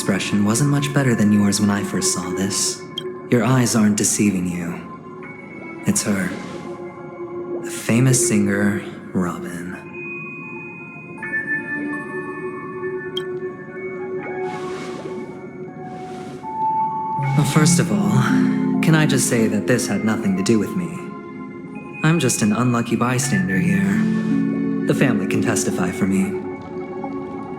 expression wasn't much better than yours when I first saw this. Your eyes aren't deceiving you. It's her. The famous singer, Robin. Well, first of all, can I just say that this had nothing to do with me? I'm just an unlucky bystander here. The family can testify for me.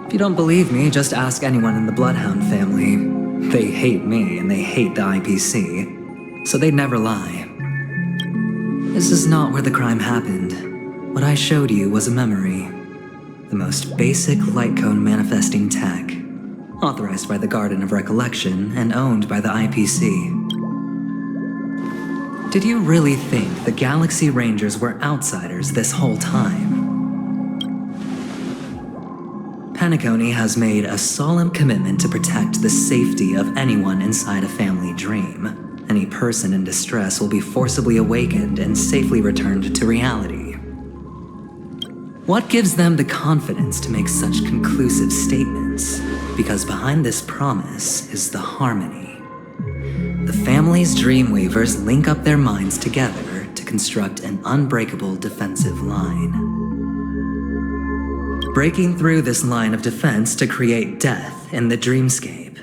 If you don't believe me, just ask anyone in the Bloodhound family. They hate me and they hate the IPC, so they'd never lie. This is not where the crime happened. What I showed you was a memory. The most basic light cone manifesting tech, authorized by the Garden of Recollection and owned by the IPC. Did you really think the Galaxy Rangers were outsiders this whole time? Penacony has made a solemn commitment to protect the safety of anyone inside a family dream. Any person in distress will be forcibly awakened and safely returned to reality. What gives them the confidence to make such conclusive statements? Because behind this promise is the harmony. The family's Dreamweavers link up their minds together to construct an unbreakable defensive line. Breaking through this line of defense to create death in the dreamscape.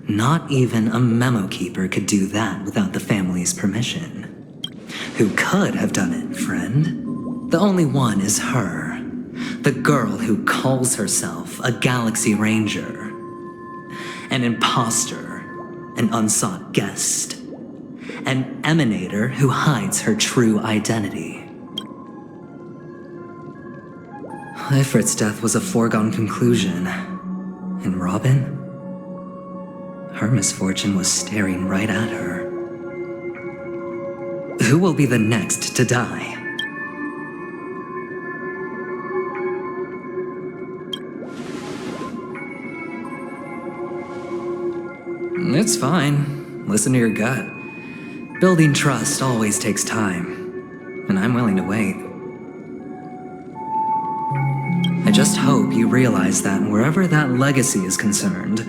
Not even a memo keeper could do that without the family's permission. Who could have done it, friend? The only one is her. The girl who calls herself a Galaxy Ranger. An imposter, an unsought guest. An emanator who hides her true identity. Ifrit's death was a foregone conclusion. And Robin? Her misfortune was staring right at her. Who will be the next to die? It's fine. Listen to your gut. Building trust always takes time, and I'm willing to wait. I just hope you realize that wherever that legacy is concerned,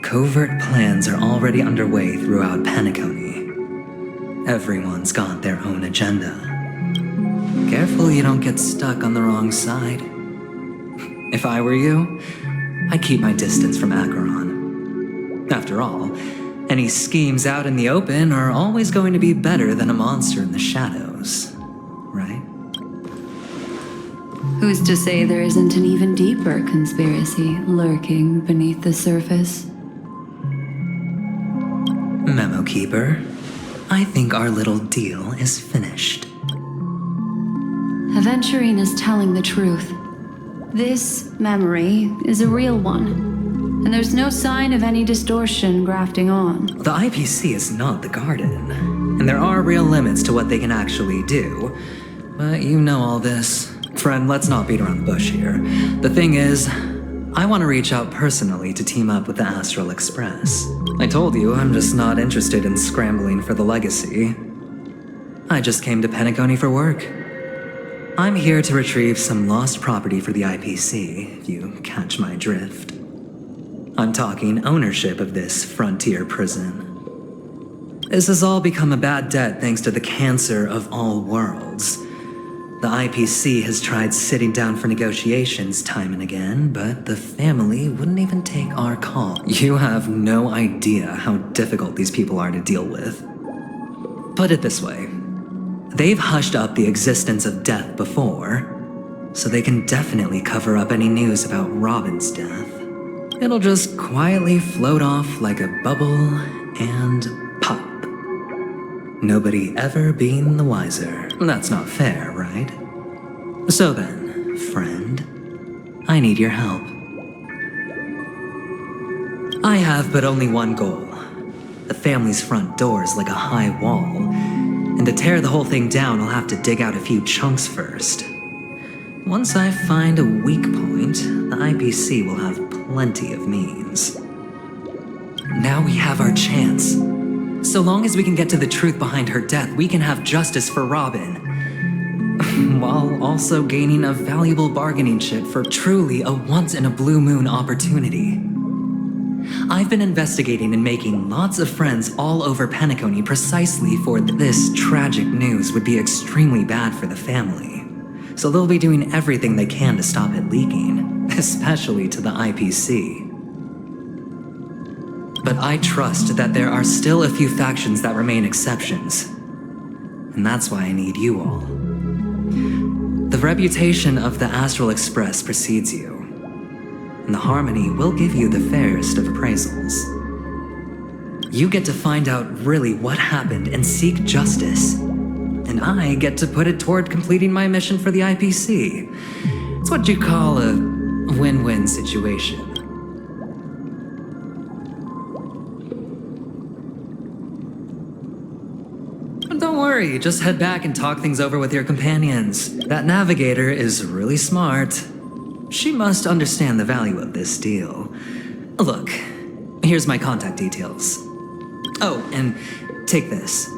covert plans are already underway throughout Penacony. Everyone's got their own agenda. Careful you don't get stuck on the wrong side. If I were you, I'd keep my distance from Acheron. After all, any schemes out in the open are always going to be better than a monster in the shadows, right? Who's to say there isn't an even deeper conspiracy lurking beneath the surface? Memo Keeper, I think our little deal is finished. Aventurine is telling the truth. This memory is a real one, and there's no sign of any distortion grafting on. The IPC is not the Garden, and there are real limits to what they can actually do. But you know all this. Friend, let's not beat around the bush here. The thing is, I want to reach out personally to team up with the Astral Express. I told you I'm just not interested in scrambling for the legacy. I just came to Penacony for work. I'm here to retrieve some lost property for the IPC, if you catch my drift. I'm talking ownership of this frontier prison. This has all become a bad debt thanks to the cancer of all worlds. The IPC has tried sitting down for negotiations time and again, but the family wouldn't even take our call. You have no idea how difficult these people are to deal with. Put it this way. They've hushed up the existence of death before, so they can definitely cover up any news about Robin's death. It'll just quietly float off like a bubble and pop. Nobody ever being the wiser. That's not fair, right? So then, friend, I need your help. I have but only one goal. The family's front door is like a high wall, and to tear the whole thing down, I'll have to dig out a few chunks first. Once I find a weak point, the IPC will have plenty of means. Now we have our chance. So long as we can get to the truth behind her death, we can have justice for Robin. while also gaining a valuable bargaining chip for truly a once-in-a-blue-moon opportunity. I've been investigating and making lots of friends all over Penacony precisely for this tragic news would be extremely bad for the family. So they'll be doing everything they can to stop it leaking, especially to the IPC. But I trust that there are still a few factions that remain exceptions. And that's why I need you all. The reputation of the Astral Express precedes you, and the Harmony will give you the fairest of appraisals. You get to find out really what happened and seek justice, and I get to put it toward completing my mission for the IPC. It's what you call a win-win situation. Don't worry, just head back and talk things over with your companions. That navigator is really smart. She must understand the value of this deal. Look, here's my contact details. Oh, and take this.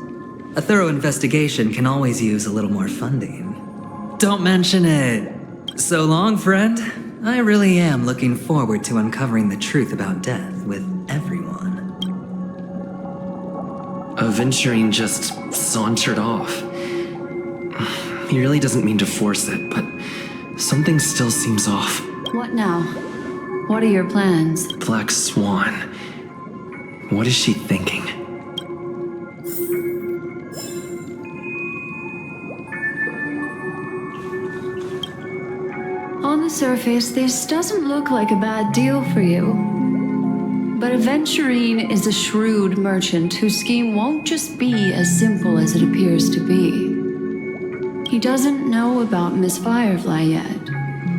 A thorough investigation can always use a little more funding. Don't mention it. So long, friend. I really am looking forward to uncovering the truth about death with everyone. Aventurine just sauntered off. He really doesn't mean to force it, but something still seems off. What now? What are your plans? Black Swan. What is she thinking? On the surface, this doesn't look like a bad deal for you. But Aventurine is a shrewd merchant whose scheme won't just be as simple as it appears to be. He doesn't know about Miss Firefly yet,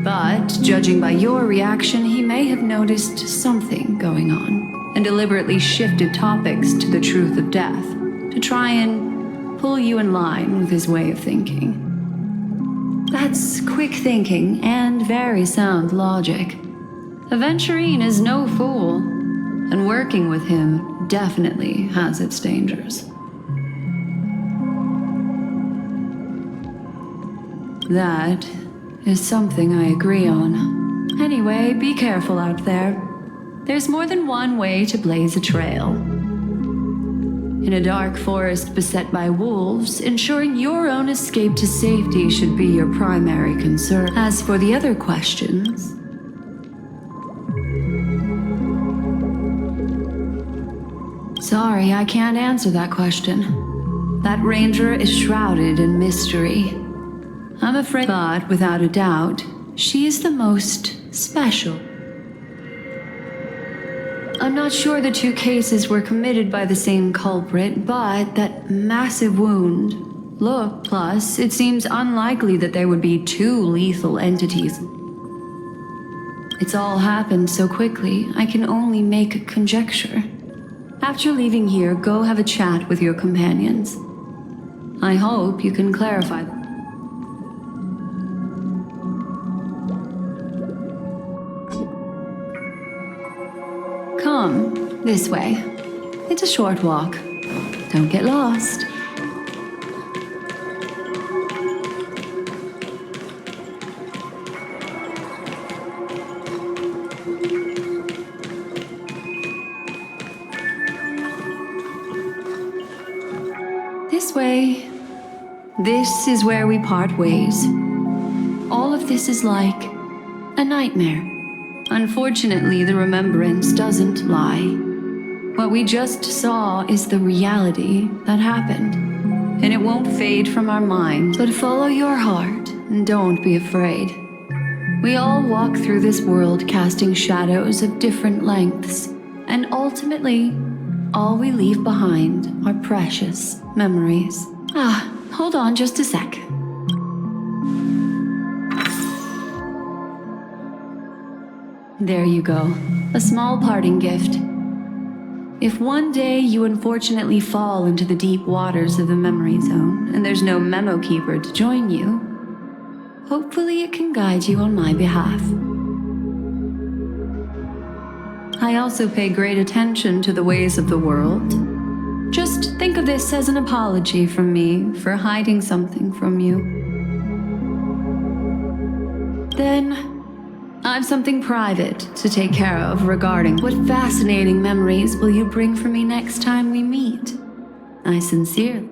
but judging by your reaction, he may have noticed something going on and deliberately shifted topics to the truth of death to try and pull you in line with his way of thinking. That's quick thinking and very sound logic. Aventurine is no fool, and working with him definitely has its dangers. That is something I agree on. Anyway, be careful out there. There's more than one way to blaze a trail. In a dark forest beset by wolves, ensuring your own escape to safety should be your primary concern. As for the other questions, sorry, I can't answer that question. That ranger is shrouded in mystery. I'm afraid, but without a doubt, she is the most special. I'm not sure the two cases were committed by the same culprit, but that massive wound. Look, plus, it seems unlikely that there would be two lethal entities. It's all happened so quickly, I can only make a conjecture. After leaving here, go have a chat with your companions. I hope you can clarify them. Come, this way. It's a short walk. Don't get lost. This way. This is where we part ways. All of this is like a nightmare. Unfortunately, the remembrance doesn't lie. What we just saw is the reality that happened, and it won't fade from our minds. But follow your heart and don't be afraid. We all walk through this world casting shadows of different lengths, and ultimately, all we leave behind are precious memories. Hold on just a sec. There you go. A small parting gift. If one day you unfortunately fall into the deep waters of the memory zone and there's no memo keeper to join you, hopefully it can guide you on my behalf. I also pay great attention to the ways of the world. Just think of this as an apology from me for hiding something from you. Then, I've something private to take care of regarding what fascinating memories will you bring for me next time we meet. I sincerely.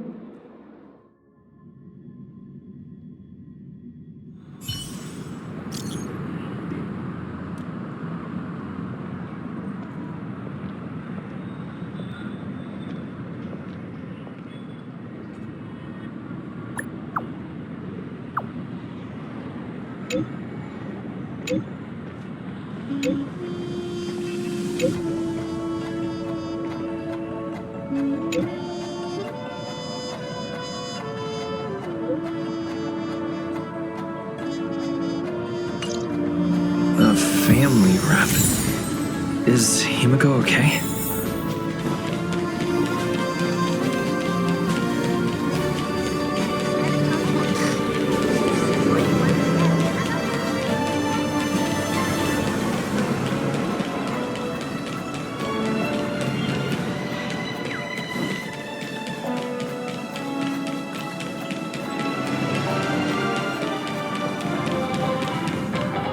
A family rep. Is Himiko okay?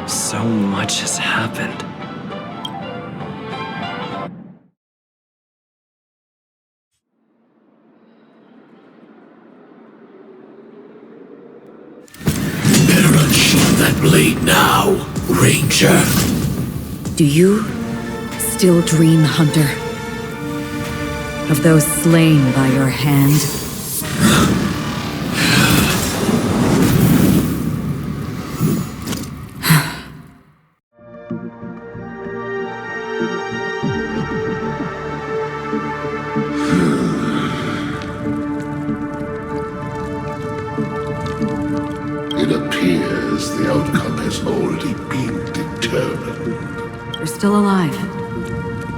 So much has happened. Better unsheath that blade now, Ranger. Do you still dream, Hunter? Of those slain by your hand? It appears the outcome has already been determined. You're still alive.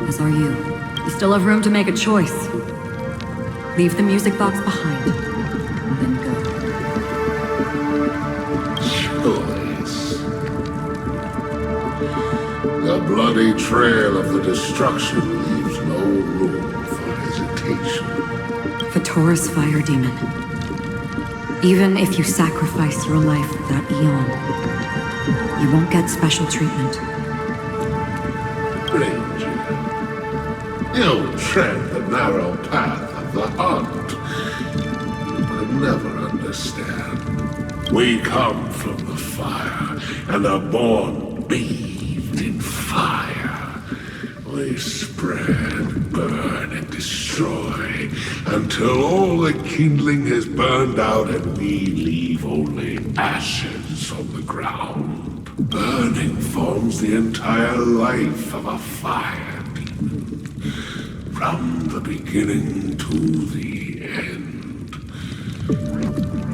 As are you. You still have room to make a choice. Leave the music box behind. And then go. Choice. The bloody trail of the destruction leaves no room for hesitation. Fatora's fire demon. Even if you sacrifice your life for that eon, you won't get special treatment. Ranger, you tread the narrow path of the hunt. You could never understand. We come from the fire, and are born bathed in fire. We spread, burn, and destroy, until all the kindling has burned out and we leave only ashes on the ground. Burning forms the entire life of a fire demon, from the beginning to the end.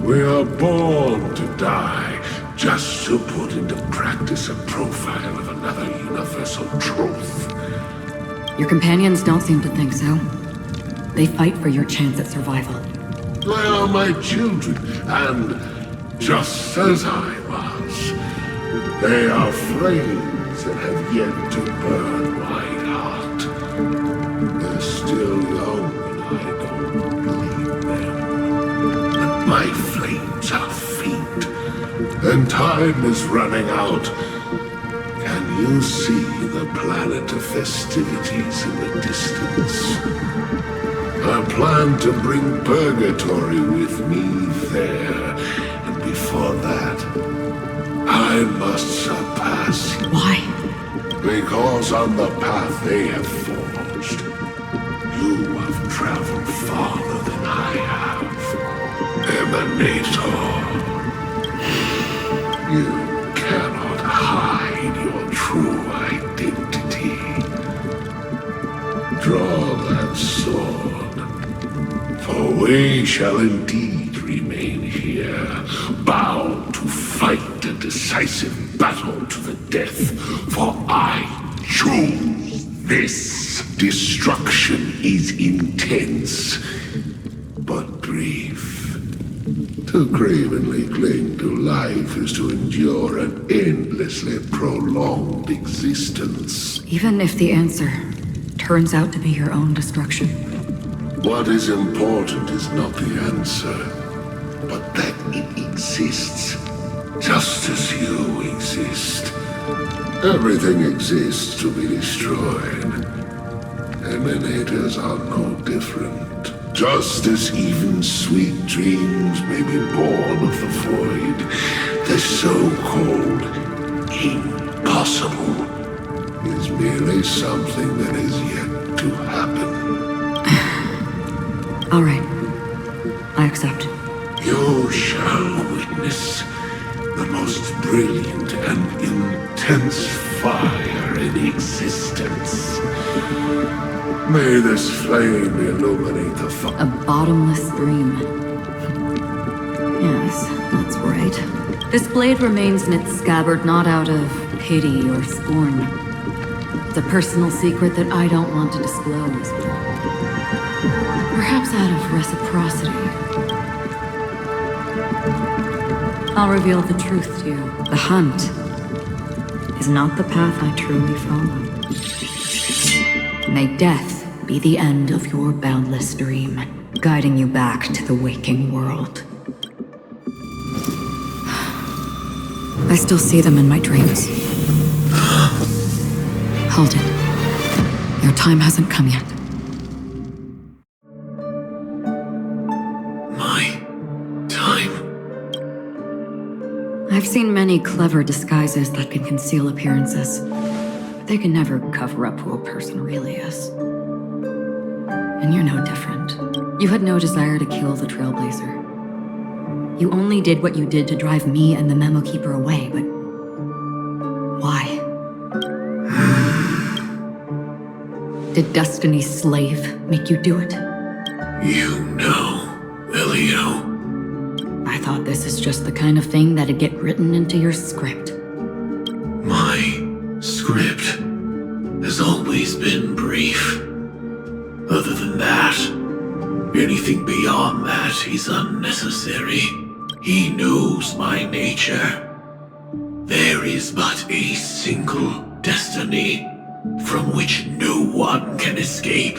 We are born to die, just to put into practice a profile of another universal truth. Your companions don't seem to think so. They fight for your chance at survival. They are my children, and just as I was, they are flames that have yet to burn my heart. They're still young, and I don't believe them. But my flames are faint, and time is running out. Can you see the planet of festivities in the distance? I plan to bring purgatory with me there, and before that, I must surpass you. Why? Because on the path they have forged, you have traveled farther than I have. Emanator. You cannot hide your true identity. Draw that sword, for we shall indeed remain here, bound to fight a decisive battle to the death, for I choose this. Destruction is intense, but brief. To cravenly cling to life is to endure an endlessly prolonged existence. Even if the answer turns out to be your own destruction. What is important is not the answer, but that it exists, just as you exist. exist. Everything exists to be destroyed. Emanators are no different. Just as even sweet dreams may be born of the void, the so-called impossible is merely something that is yet to happen. All right. I accept. You shall witness the most brilliant and intense fire in existence. May this flame illuminate the fire. A bottomless stream. Yes, that's right. This blade remains in its scabbard not out of pity or scorn. It's a personal secret that I don't want to disclose. Perhaps out of reciprocity. I'll reveal the truth to you. The hunt is not the path I truly follow. May death be the end of your boundless dream, guiding you back to the waking world. I still see them in my dreams. Hold it. Your time hasn't come yet. My time? I've seen many clever disguises that can conceal appearances. But they can never cover up who a person really is. And you're no different. You had no desire to kill the Trailblazer. You only did what you did to drive me and the Memo Keeper away, but... why? Did Destiny's slave make you do it? You know, Elio. I thought this is just the kind of thing that'd get written into your script. My script has always been brief. Other than that, anything beyond that is unnecessary. He knows my nature. There is but a single destiny from which no one can escape.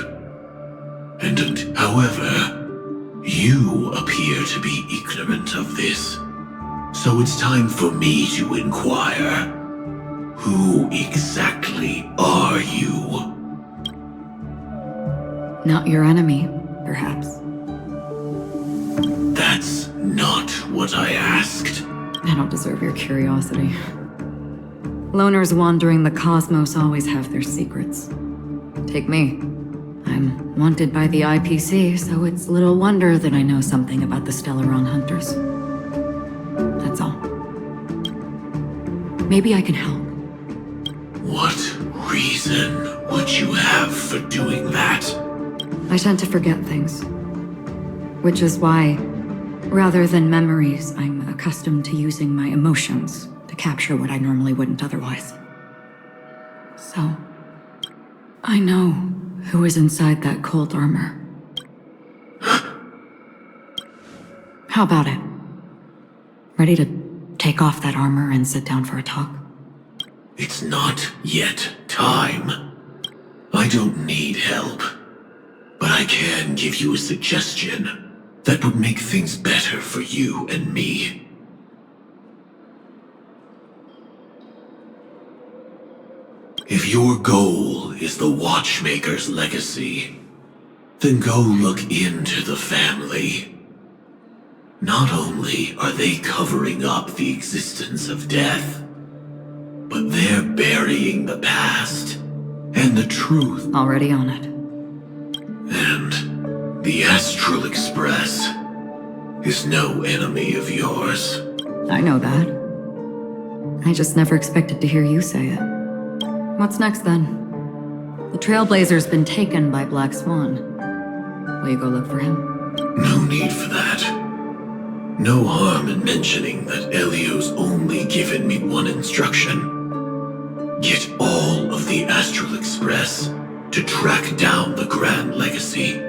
And however, you appear to be ignorant of this. So it's time for me to inquire. Who exactly are you? Not your enemy, perhaps. That's not what I asked. I don't deserve your curiosity. Loners wandering the cosmos always have their secrets. Take me. I'm wanted by the IPC, so it's little wonder that I know something about the Stellaron Hunters. That's all. Maybe I can help. What reason would you have for doing that? I tend to forget things. Which is why, rather than memories, I'm accustomed to using my emotions to capture what I normally wouldn't otherwise. So, I know who is inside that cold armor. How about it? Ready to take off that armor and sit down for a talk? It's not yet time. I don't need help. But I can give you a suggestion that would make things better for you and me. If your goal is the Watchmaker's legacy, then go look into the family. Not only are they covering up the existence of death, but they're burying the past and the truth. Already on it. And the Astral Express is no enemy of yours. I know that. I just never expected to hear you say it. What's next, then? The Trailblazer's been taken by Black Swan. Will you go look for him? No need for that. No harm in mentioning that Elio's only given me one instruction. Get all of the Astral Express to track down the Grand Legacy.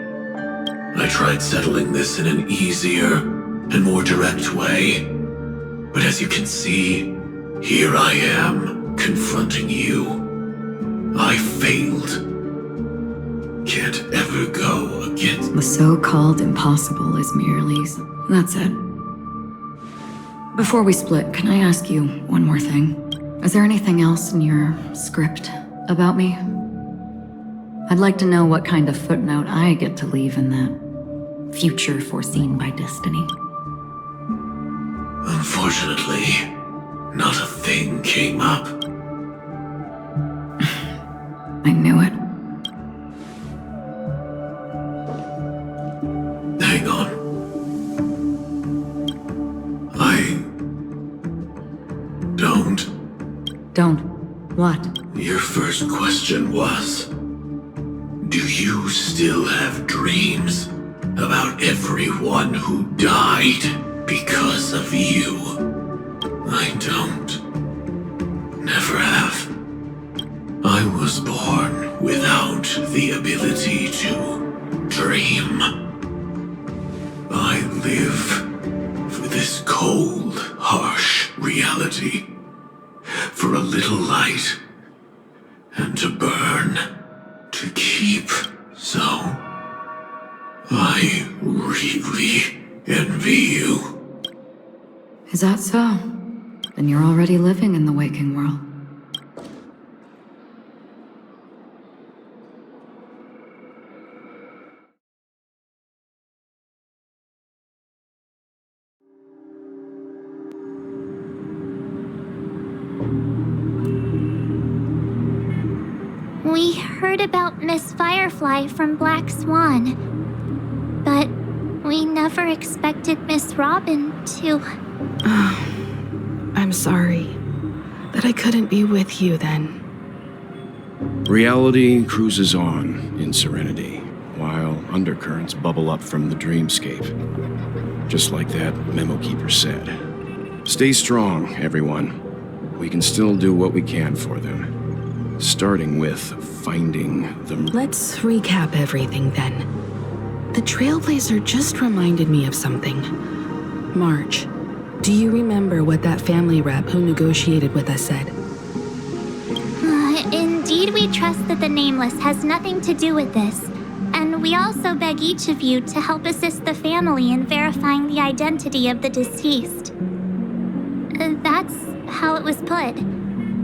I tried settling this in an easier and more direct way. But as you can see, here I am, confronting you. I failed. Can't ever go against... The so-called impossible is merely... That's it. Before we split, can I ask you one more thing? Is there anything else in your script about me? I'd like to know what kind of footnote I get to leave in that future foreseen by destiny. Unfortunately, not a thing came up. I knew it. Hang on. I don't. Don't. What? Your first question was, do you still have dreams about everyone who died because of you? I don't. Never have. I was born without the ability to dream. I live for this cold, harsh reality. For a little light, and to burn, to keep. So, I really envy you. Is that so? Then you're already living in the waking world. We heard about Miss Firefly from Black Swan, but we never expected Miss Robin to... I'm sorry that I couldn't be with you then. Reality cruises on in serenity, while undercurrents bubble up from the dreamscape. Just like that Memo Keeper said. Stay strong, everyone. We can still do what we can for them. Starting with finding them. Let's recap everything then. The Trailblazer just reminded me of something. March, do you remember what that family rep who negotiated with us said? Indeed, we trust that the Nameless has nothing to do with this. And we also beg each of you to help assist the family in verifying the identity of the deceased. That's how it was put,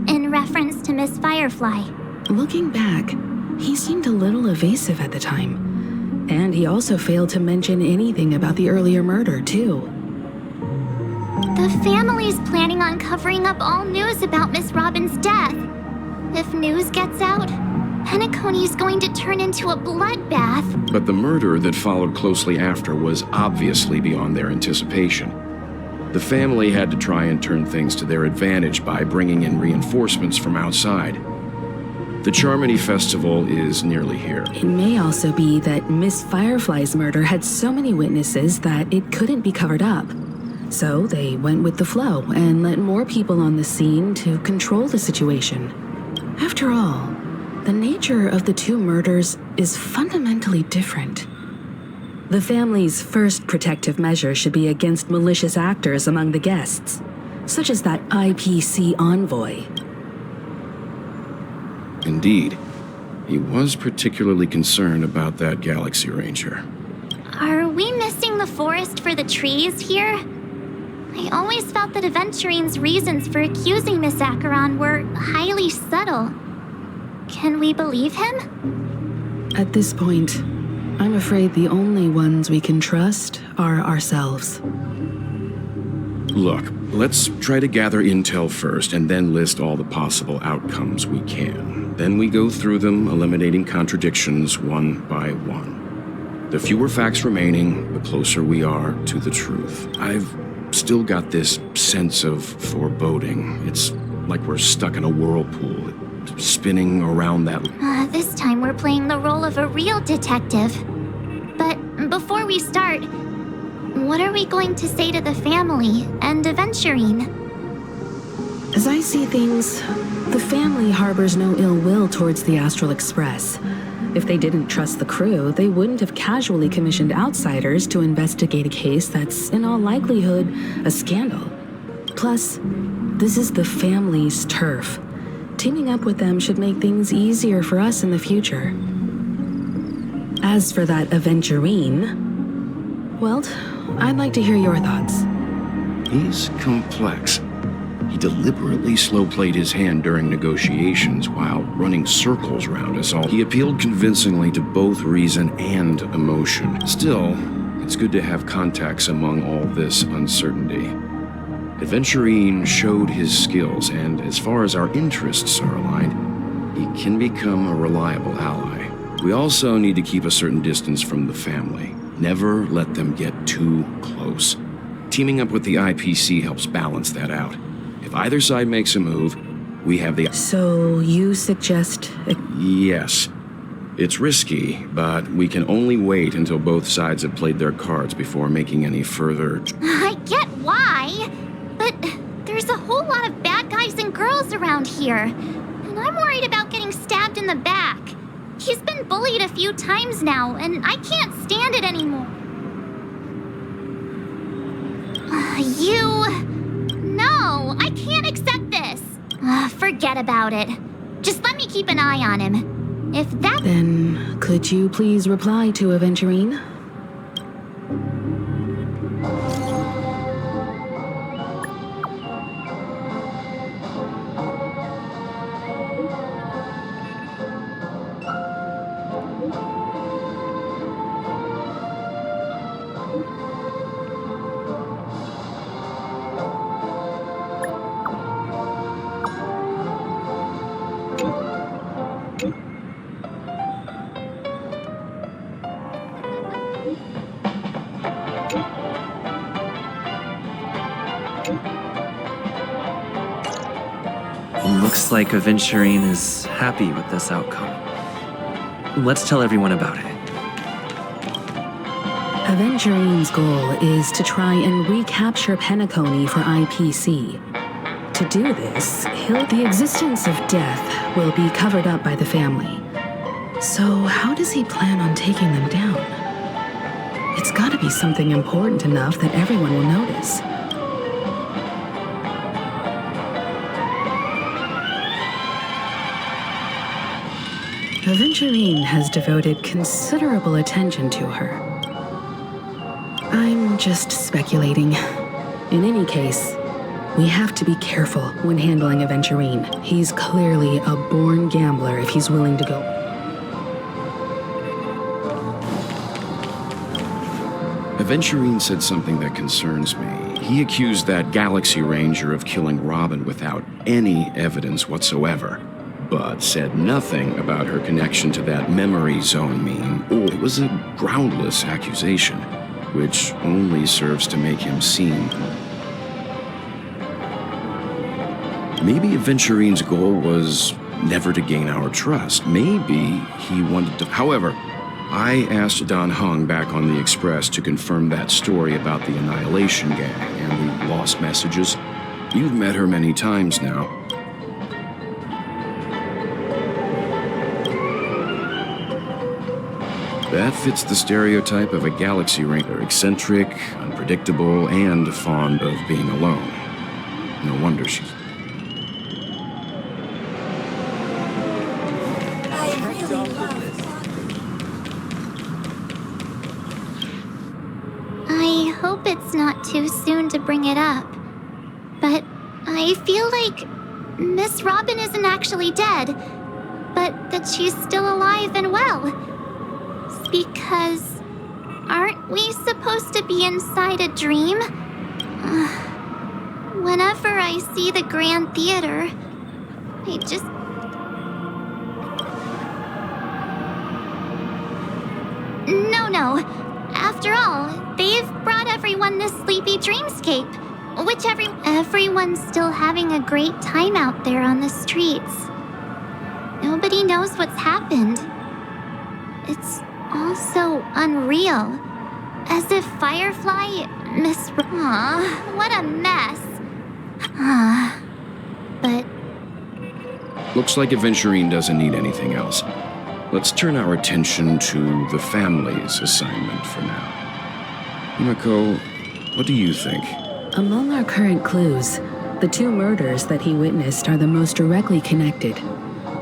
in reference to Miss Firefly. Looking back, he seemed a little evasive at the time. And he also failed to mention anything about the earlier murder, too. The family's planning on covering up all news about Miss Robin's death. If news gets out, Penacony's going to turn into a bloodbath. But the murder that followed closely after was obviously beyond their anticipation. The family had to try and turn things to their advantage by bringing in reinforcements from outside. The Charmony Festival is nearly here. It may also be that Miss Firefly's murder had so many witnesses that it couldn't be covered up. So they went with the flow and let more people on the scene to control the situation. After all, the nature of the two murders is fundamentally different. The family's first protective measure should be against malicious actors among the guests, such as that IPC envoy. Indeed. He was particularly concerned about that Galaxy Ranger. Are we missing the forest for the trees here? I always felt that Aventurine's reasons for accusing Miss Acheron were highly subtle. Can we believe him? At this point, I'm afraid the only ones we can trust are ourselves. Look, let's try to gather intel first and then list all the possible outcomes we can. Then we go through them, eliminating contradictions one by one. The fewer facts remaining, the closer we are to the truth. I've still got this sense of foreboding. It's like we're stuck in a whirlpool, spinning around that... This time we're playing the role of a real detective. But before we start, what are we going to say to the family and Aventurine? As I see things, the family harbors no ill will towards the Astral Express. If they didn't trust the crew, they wouldn't have casually commissioned outsiders to investigate a case that's, in all likelihood, a scandal. Plus, this is the family's turf. Teaming up with them should make things easier for us in the future. As for that Aventurine, well, I'd like to hear your thoughts. He's complex. He deliberately slow-played his hand during negotiations while running circles around us all. He appealed convincingly to both reason and emotion. Still, it's good to have contacts among all this uncertainty. Adventurine showed his skills, and as far as our interests are aligned, he can become a reliable ally. We also need to keep a certain distance from the family. Never let them get too close. Teaming up with the IPC helps balance that out. If either side makes a move, we have the... So you suggest... Yes. It's risky, but we can only wait until both sides have played their cards before making any further... I get why, but there's a whole lot of bad guys and girls around here, and I'm worried about getting stabbed in the back. He's been bullied a few times now, and I can't stand it anymore. No, I can't accept this. Forget about it. Just let me keep an eye on him. If that... Then, could you please reply to Aventurine? Looks like Aventurine is happy with this outcome. Let's tell everyone about it. Aventurine's goal is to try and recapture Penacony for IPC. To do this, the existence of death will be covered up by the family. So how does he plan on taking them down? It's gotta be something important enough that everyone will notice. Aventurine has devoted considerable attention to her. I'm just speculating. In any case, we have to be careful when handling Aventurine. He's clearly a born gambler if he's willing to go. Aventurine said something that concerns me. He accused that Galaxy Ranger of killing Robin without any evidence whatsoever, but said nothing about her connection to that memory zone meme. It was a groundless accusation, which only serves to make him seem... Maybe Aventurine's goal was never to gain our trust. Maybe he wanted to... However, I asked Don Hung back on the Express to confirm that story about the Annihilation Gang and the lost messages. You've met her many times now. That fits the stereotype of a Galaxy Ranger, eccentric, unpredictable, and fond of being alone. No wonder she's... I hope it's not too soon to bring it up, but I feel like Miss Robin isn't actually dead, but that she's still alive and well. Because aren't we supposed to be inside a dream? Whenever I see the Grand Theater, I just... No. After all, they've brought everyone this sleepy dreamscape, which everyone's still having a great time out there on the streets. Nobody knows what's happened. It's all so unreal. As if Firefly what a mess. But... Looks like Aventurine doesn't need anything else. Let's turn our attention to the family's assignment for now. Himiko, what do you think? Among our current clues, the two murders that he witnessed are the most directly connected.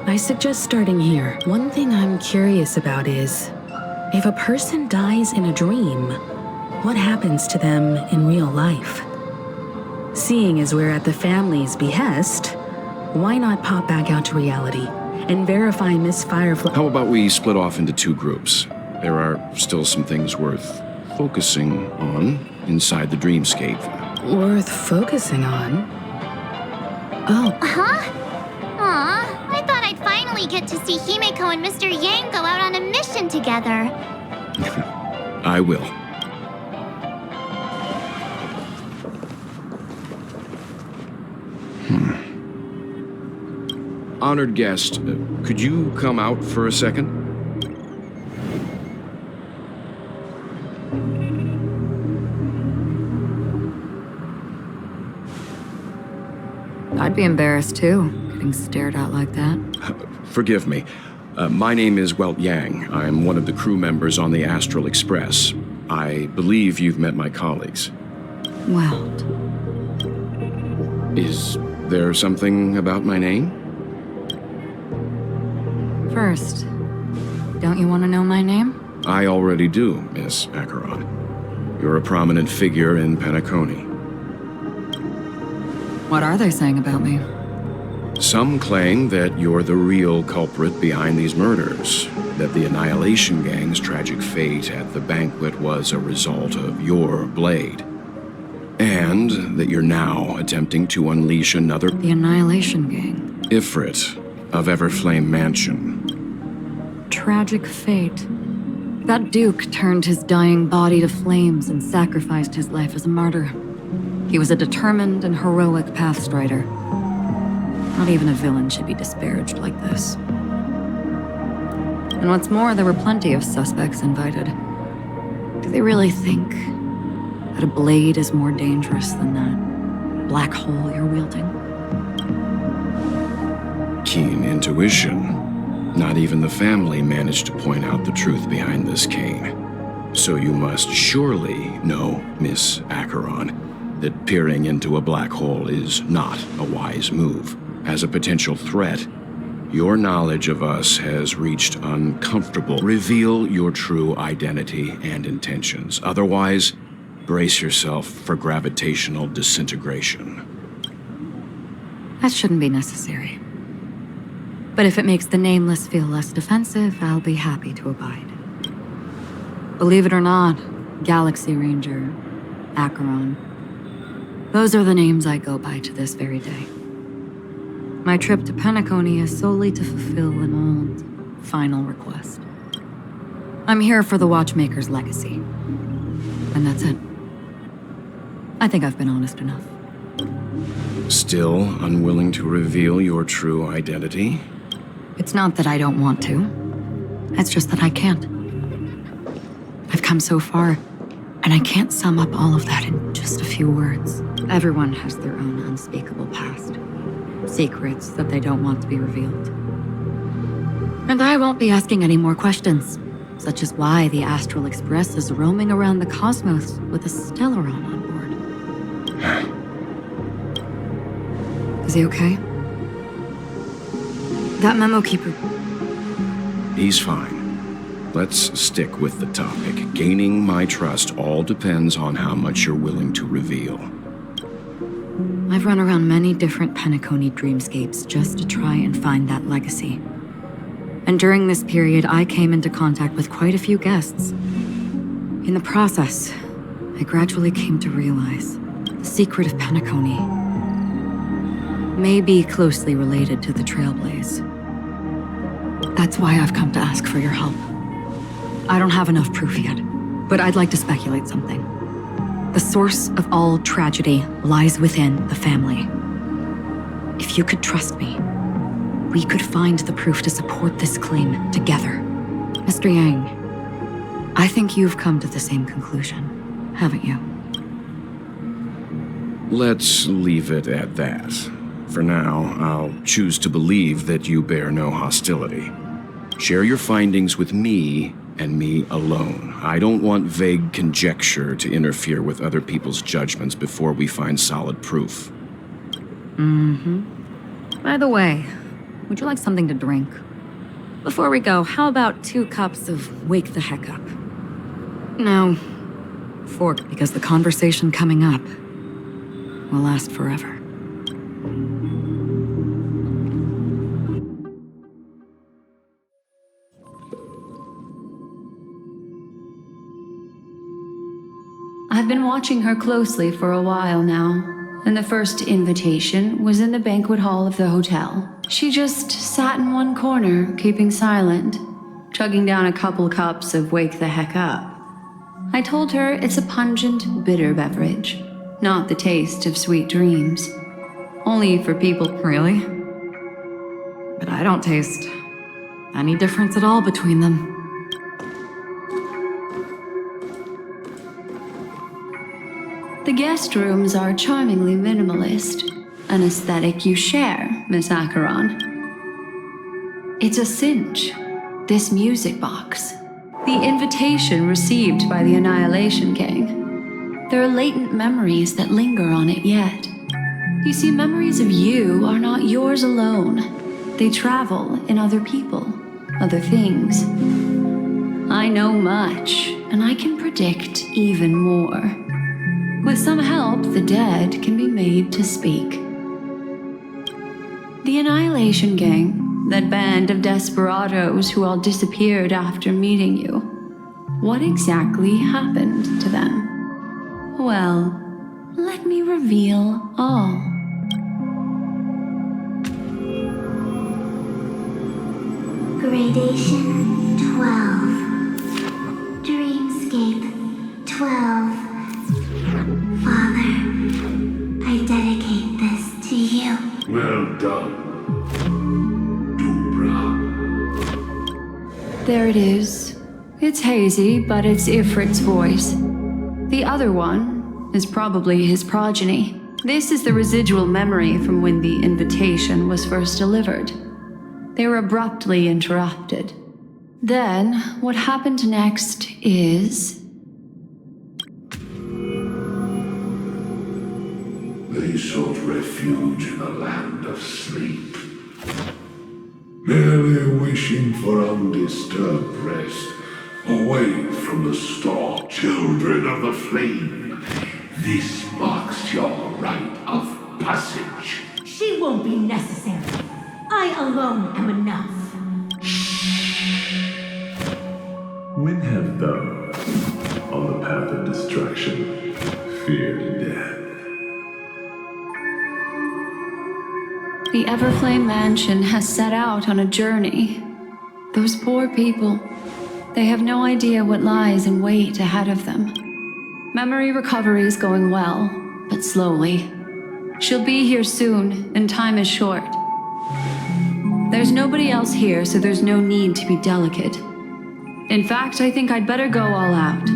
I suggest starting here. One thing I'm curious about is, if a person dies in a dream, what happens to them in real life? Seeing as we're at the family's behest, why not pop back out to reality and verify Miss Firefly? How about we split off into two groups? There are still some things worth focusing on inside the dreamscape. Worth focusing on? Oh, Huh? Aw, I thought I'd finally get to see Himeko and Mr. Yang go out on a mission together. I will. Honored guest, could you come out for a second? I'd be embarrassed too, getting stared at like that. Forgive me. My name is Welt Yang. I'm one of the crew members on the Astral Express. I believe you've met my colleagues. Welt. Is there something about my name? First, don't you want to know my name? I already do, Miss Acheron. You're a prominent figure in Penacony. What are they saying about me? Some claim that you're the real culprit behind these murders, that the Annihilation Gang's tragic fate at the banquet was a result of your blade, and that you're now attempting to unleash another The Annihilation Gang. Ifrit of Everflame Mansion. Tragic fate. That Duke turned his dying body to flames and sacrificed his life as a martyr. He was a determined and heroic pathstrider. Not even a villain should be disparaged like this. And what's more, there were plenty of suspects invited. Do they really think that a blade is more dangerous than that black hole you're wielding? Keen intuition. Not even the family managed to point out the truth behind this cane. So you must surely know, Miss Acheron, that peering into a black hole is not a wise move. As a potential threat, your knowledge of us has reached uncomfortable. Reveal your true identity and intentions. Otherwise, brace yourself for gravitational disintegration. That shouldn't be necessary. But if it makes the Nameless feel less defensive, I'll be happy to abide. Believe it or not, Galaxy Ranger, Acheron, those are the names I go by to this very day. My trip to Penacony is solely to fulfill an old, final request. I'm here for the Watchmaker's legacy. And that's it. I think I've been honest enough. Still unwilling to reveal your true identity? It's not that I don't want to. It's just that I can't. I've come so far, and I can't sum up all of that in just a few words. Everyone has their own unspeakable past. Secrets that they don't want to be revealed. And I won't be asking any more questions, such as why the Astral Express is roaming around the cosmos with a Stellaron on board. Is he okay? That memo keeper... He's fine. Let's stick with the topic. Gaining my trust all depends on how much you're willing to reveal. I've run around many different Penacony dreamscapes just to try and find that legacy. And during this period, I came into contact with quite a few guests. In the process, I gradually came to realize the secret of Penacony may be closely related to the Trailblaze. That's why I've come to ask for your help. I don't have enough proof yet, but I'd like to speculate something. The source of all tragedy lies within the family. If you could trust me, we could find the proof to support this claim together. Mr. Yang, I think you've come to the same conclusion, haven't you? Let's leave it at that. For now, I'll choose to believe that you bear no hostility. Share your findings with me and me alone. I don't want vague conjecture to interfere with other people's judgments before we find solid proof. By the way, would you like something to drink? Before we go, how about 2 cups of Wake the Heck Up? No, fork, because the conversation coming up will last forever. I've been watching her closely for a while now, and the first invitation was in the banquet hall of the hotel. She just sat in one corner, keeping silent, chugging down a couple cups of Wake the Heck Up. I told her it's a pungent, bitter beverage, not the taste of sweet dreams. Only for people. Really? But I don't taste any difference at all between them. The guest rooms are charmingly minimalist, an aesthetic you share, Miss Acheron. It's a cinch, this music box. The invitation received by the Annihilation Gang. There are latent memories that linger on it yet. You see, memories of you are not yours alone. They travel in other people, other things. I know much, and I can predict even more. With some help, the dead can be made to speak. The Annihilation Gang, that band of desperados who all disappeared after meeting you. What exactly happened to them? Well, let me reveal all. Gradation 12. Dreamscape 12. Father, I dedicate this to you. Well done, Dubra. There it is. It's hazy, but it's Ifrit's voice. The other one is probably his progeny. This is the residual memory from when the invitation was first delivered. They were abruptly interrupted. Then, what happened next is... They sought refuge in the land of sleep, merely wishing for undisturbed rest, away from the storm. Children of the flame, this marks your rite of passage. She won't be necessary. I alone am enough. When have those on the path of destruction feared death? The Everflame Mansion has set out on a journey. Those poor people, they have no idea what lies in wait ahead of them. Memory recovery is going well, but slowly. She'll be here soon, and time is short. There's nobody else here, so there's no need to be delicate. In fact, I think I'd better go all out.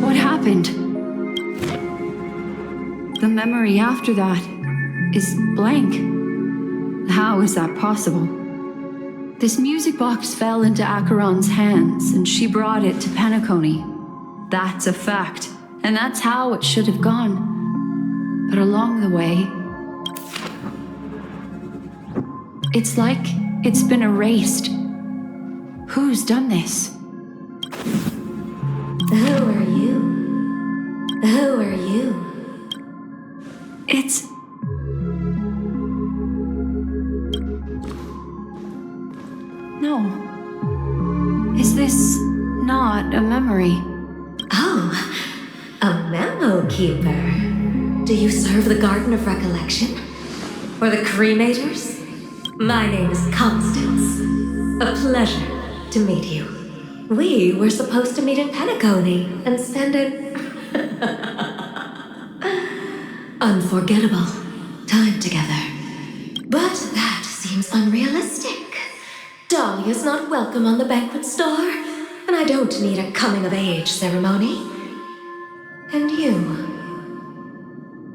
What happened? The memory after that is blank. How is that possible? This music box fell into Acheron's hands, and she brought it to Penacony. That's a fact, and that's how it should have gone. But along the way, it's like it's been erased. Who's done this? Who are you? Who are you? It's... No. Is this not a memory? Oh, a memo keeper. Do you serve the Garden of Recollection? Or the Cremators? My name is Constance. A pleasure to meet you. We were supposed to meet in Penacony and spend an unforgettable time together. But that seems unrealistic. Dolly is not welcome on the banquet store, and I don't need a coming-of-age ceremony. And you...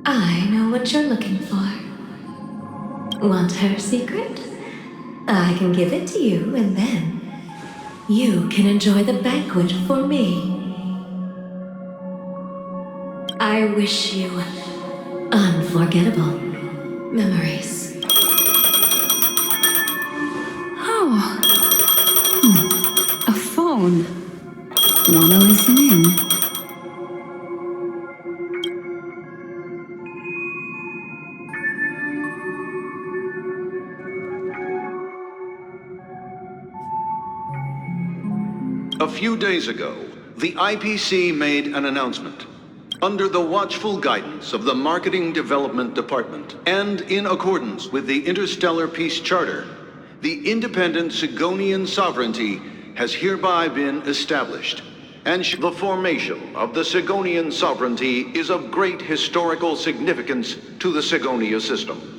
I know what you're looking for. Want her secret? I can give it to you, and then you can enjoy the banquet for me. I wish you unforgettable memories. Oh. A phone. Wanna listen in? A few days ago, the IPC made an announcement. Under the watchful guidance of the Marketing Development Department, and in accordance with the Interstellar Peace Charter, the independent Sigonian sovereignty has hereby been established. And the formation of the Sigonian sovereignty is of great historical significance to the Sigonia system.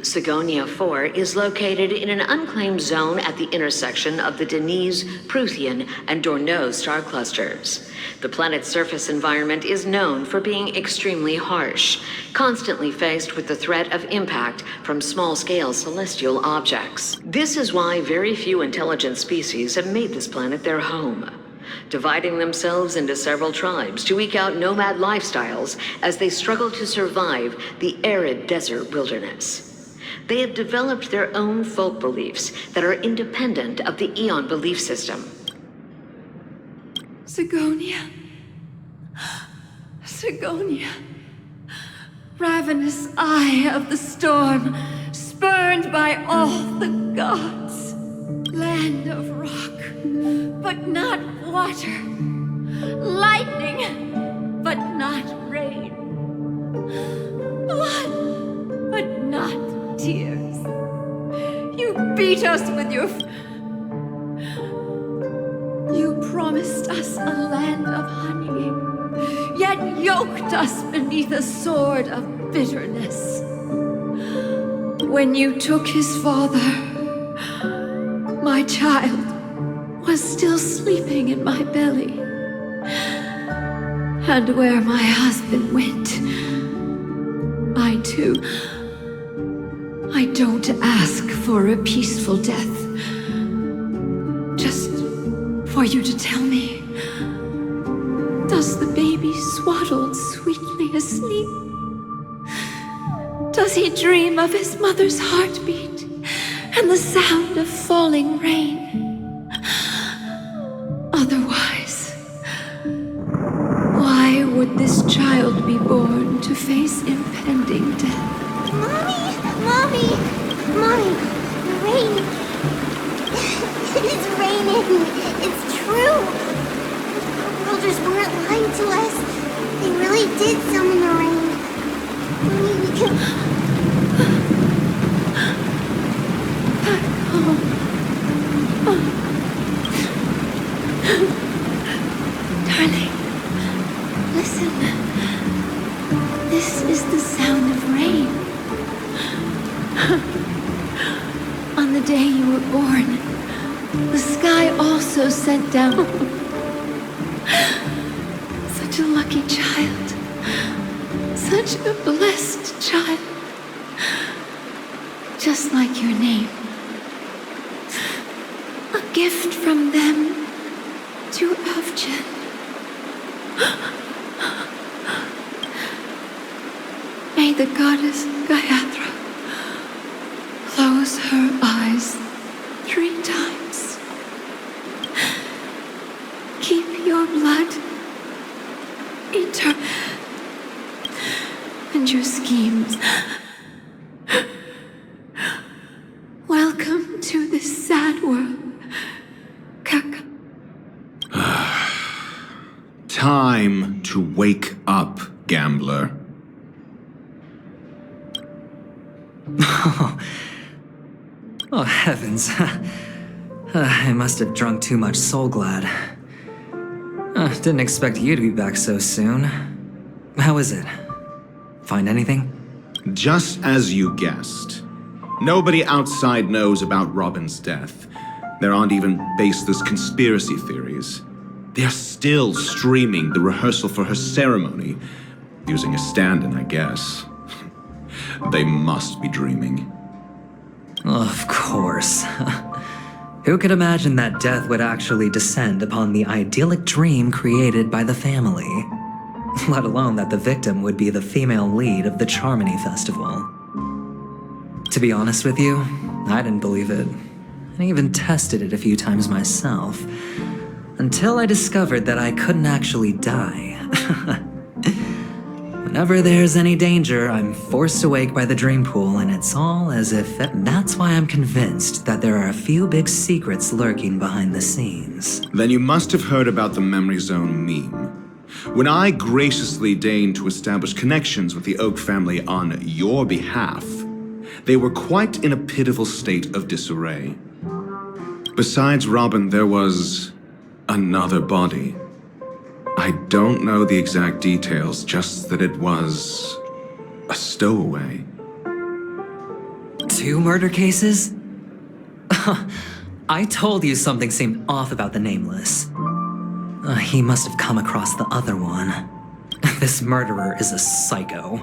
Sigonia 4 is located in an unclaimed zone at the intersection of the Denise, Prothean, and Dorneau star clusters. The planet's surface environment is known for being extremely harsh, constantly faced with the threat of impact from small-scale celestial objects. This is why very few intelligent species have made this planet their home, dividing themselves into several tribes to eke out nomad lifestyles as they struggle to survive the arid desert wilderness. They have developed their own folk beliefs that are independent of the Eon belief system. Sigonia. Sigonia. Ravenous eye of the storm, spurned by all the gods. Land of rock, but not water. Lightning, but not rain. Blood, but not tears. You beat us with your... You promised us a land of honey, yet yoked us beneath a sword of bitterness. When you took his father, my child was still sleeping in my belly. And where my husband went, I too... I don't ask for a peaceful death. Just for you to tell me, does the baby swaddled sweetly asleep? Does he dream of his mother's heartbeat and the sound of falling rain? Otherwise, why would this child be born to face impending death? Mommy! Rain! It's raining! It's true! The worlders weren't lying to us. They really did summon the rain. Mommy, we can... Back home. Darling, listen. This is the sound of rain. On the day you were born, the sky also sent down such a lucky child, such a blessed child, just like your name. A gift from them to Avjen. May the goddess Gayatri close her eyes 3 times. Keep your blood eternal and your schemes. Welcome to this sad world, Kaka. Time to wake up, gambler. Oh, heavens. I must have drunk too much Soul Glad. Didn't expect you to be back so soon. How is it? Find anything? Just as you guessed. Nobody outside knows about Robin's death. There aren't even baseless conspiracy theories. They're still streaming the rehearsal for her ceremony, using a stand-in, I guess. They must be dreaming. Of course. Who could imagine that death would actually descend upon the idyllic dream created by the family? Let alone that the victim would be the female lead of the Charmony Festival. To be honest with you, I didn't believe it. I even tested it a few times myself. Until I discovered that I couldn't actually die. Whenever there's any danger, I'm forced awake by the dream pool, and it's all as if that's why I'm convinced that there are a few big secrets lurking behind the scenes. Then you must have heard about the Memory Zone meme. When I graciously deigned to establish connections with the Oak family on your behalf, they were quite in a pitiful state of disarray. Besides Robin, there was another body. I don't know the exact details, just that it was a stowaway. 2 murder cases? I told you something seemed off about the Nameless. He must have come across the other one. This murderer is a psycho.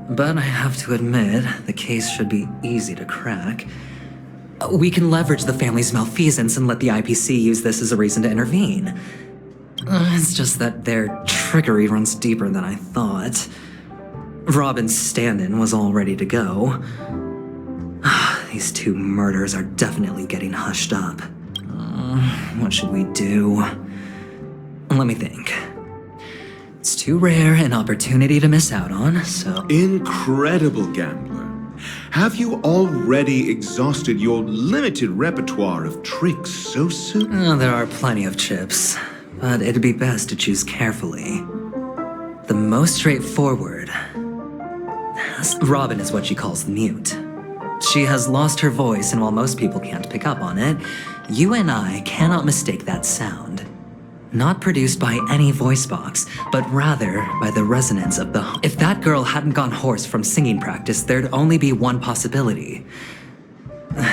But I have to admit, the case should be easy to crack. We can leverage the family's malfeasance and let the IPC use this as a reason to intervene. It's just that their trickery runs deeper than I thought. Robin's stand-in was all ready to go. These 2 murders are definitely getting hushed up. What should we do? Let me think. It's too rare an opportunity to miss out on, so... Incredible gambler. Have you already exhausted your limited repertoire of tricks so soon? There are plenty of chips, but it'd be best to choose carefully. The most straightforward... Robin is what she calls mute. She has lost her voice, and while most people can't pick up on it, you and I cannot mistake that sound. Not produced by any voice box, but rather by the resonance of the... If that girl hadn't gone hoarse from singing practice, there'd only be one possibility.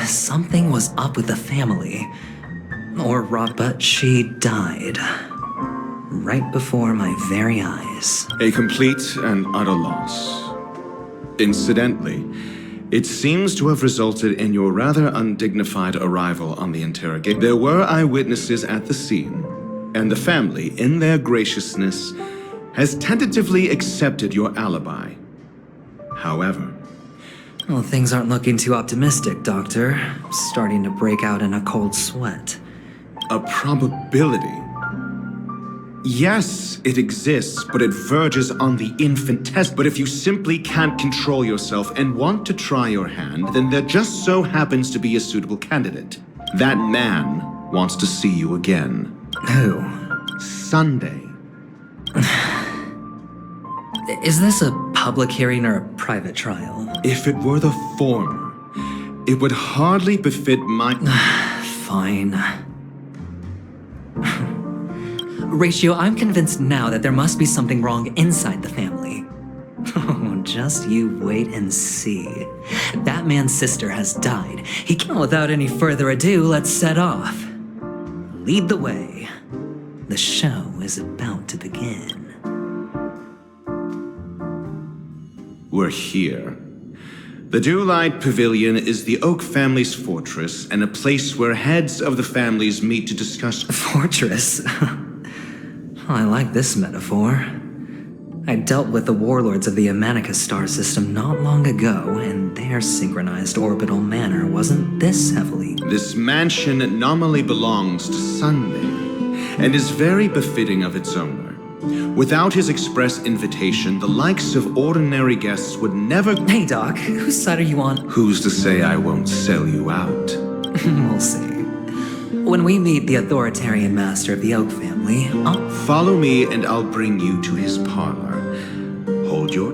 Something was up with the family. Or Rob, but she died. Right before my very eyes. A complete and utter loss. Incidentally, it seems to have resulted in your rather undignified arrival on the interrogation. There were eyewitnesses at the scene, and the family, in their graciousness, has tentatively accepted your alibi. However... Well, things aren't looking too optimistic, Doctor. I'm starting to break out in a cold sweat. A probability? Yes, it exists, but it verges on the infinitesimal. But if you simply can't control yourself and want to try your hand, then there just so happens to be a suitable candidate. That man wants to see you again. Who? Sunday. Is this a public hearing or a private trial? If it were the former, it would hardly befit my... Fine. Ratio, I'm convinced now that there must be something wrong inside the family. Oh, just you wait and see. That man's sister has died. He can, without any further ado, let's set off. Lead the way. The show is about to begin. We're here. The Dewlight Pavilion is the Oak family's fortress and a place where heads of the families meet to discuss... Fortress? I like this metaphor. I dealt with the warlords of the Amanica star system not long ago, and their synchronized orbital manor wasn't this heavily. This mansion nominally belongs to Sunday, and is very befitting of its owner. Without his express invitation, the likes of ordinary guests would never... Hey, Doc, whose side are you on? Who's to say I won't sell you out? We'll see. When we meet the authoritarian master of the Oak family, Follow me and I'll bring you to his parlor. Hold your